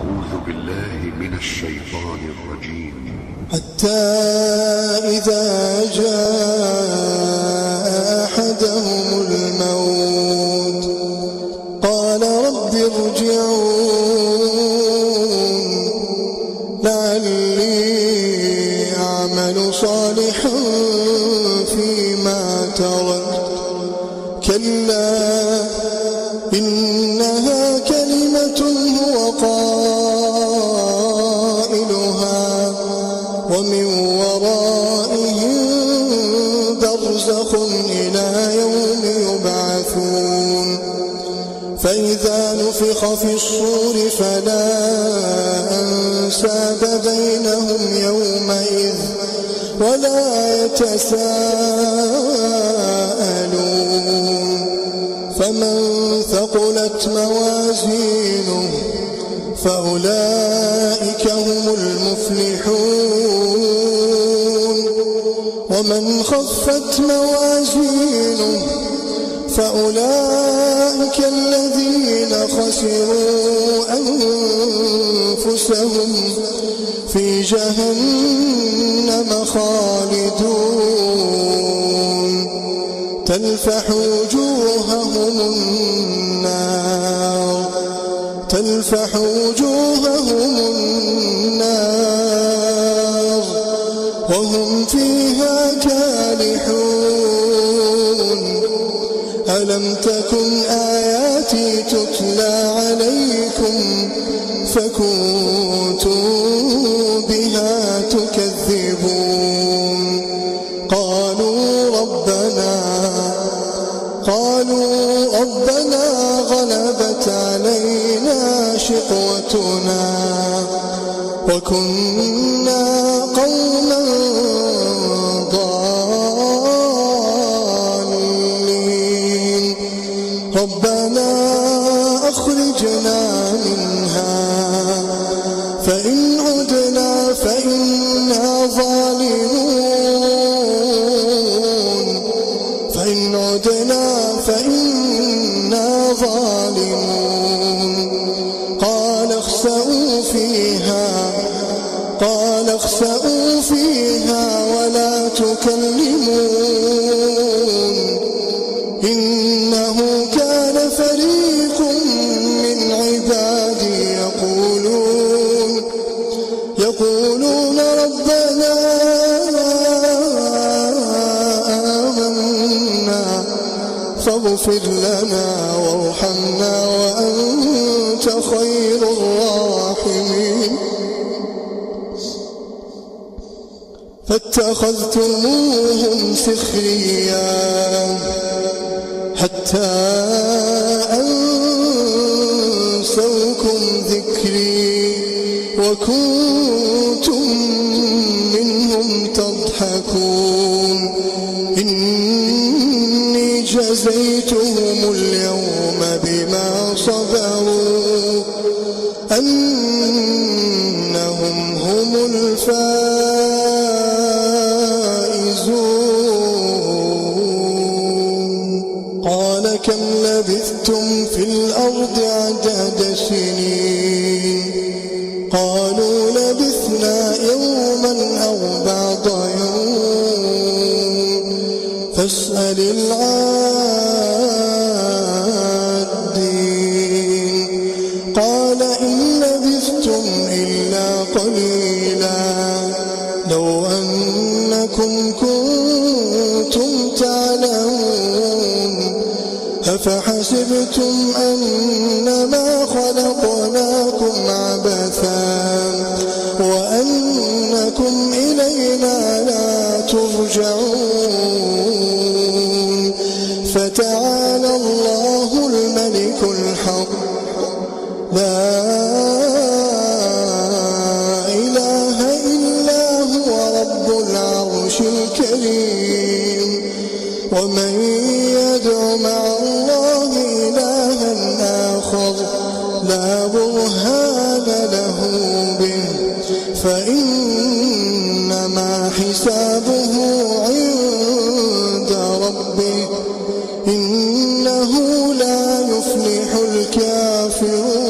أعوذ بالله من الشيطان الرجيم. حتى إذا جاء أحدهم الموت قال رب ارجعون لعلي أعمل صالحا فيما تركت كلا إنها كلمة هو قائلها ومن ورائهم برزخ إلى يوم يبعثون فإذا نفخ في الصور فلا أنساب بينهم يومئذ ولا يتساءلون فمن ثقلت موازينه فأولئك هم المفلحون ومن خفت موازينه فأولئك الذين خسروا أنفسهم في جهنم خالدون تلفح وجوههم النار وهم فيها كالحون ألم تكن آياتي تتلى عليكم فكنتم بها تكذبون قالوا ربنا غلبت علينا شقوتنا وكنا قوما ضالين ربنا أخرجنا منها فإن عدنا فإنا ظالمون قال اخسئوا فيها ولا تكلمون إنه كان فريق من عبادي يقولون ربنا آمنا فاغفر لنا وارحمنا وأنت خير الراحمين فاتخذتموهم سخريا حتى أنسوكم ذكري وكنتم منهم تضحكون إني جزيتهم اليوم بما صبروا أنهم هم الفائزون قال كم لبثتم في الأرض عدد سنين قالوا لبثنا يوما أو بعض يوم فاسأل العادين قال إن لبثتم إلا قليلا لو أنكم كنتم تعلمون أفحسبتم أنما خلقناكم عبثا وأنكم إلينا لا ترجعون فتعالى الله الملك الحق لا إله إلا هو رب العرش الكريم ومن يدع مع الله إلها آخر لا برهان له به فإنما حسابه عند ربه إنه لا يفلح الكافرون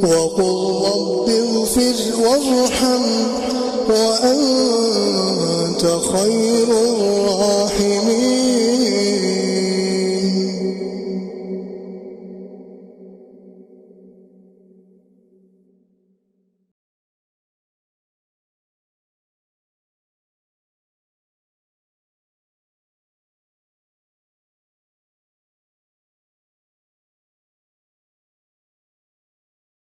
وقل رب اغفر وارحم وأنت خير الراحمين.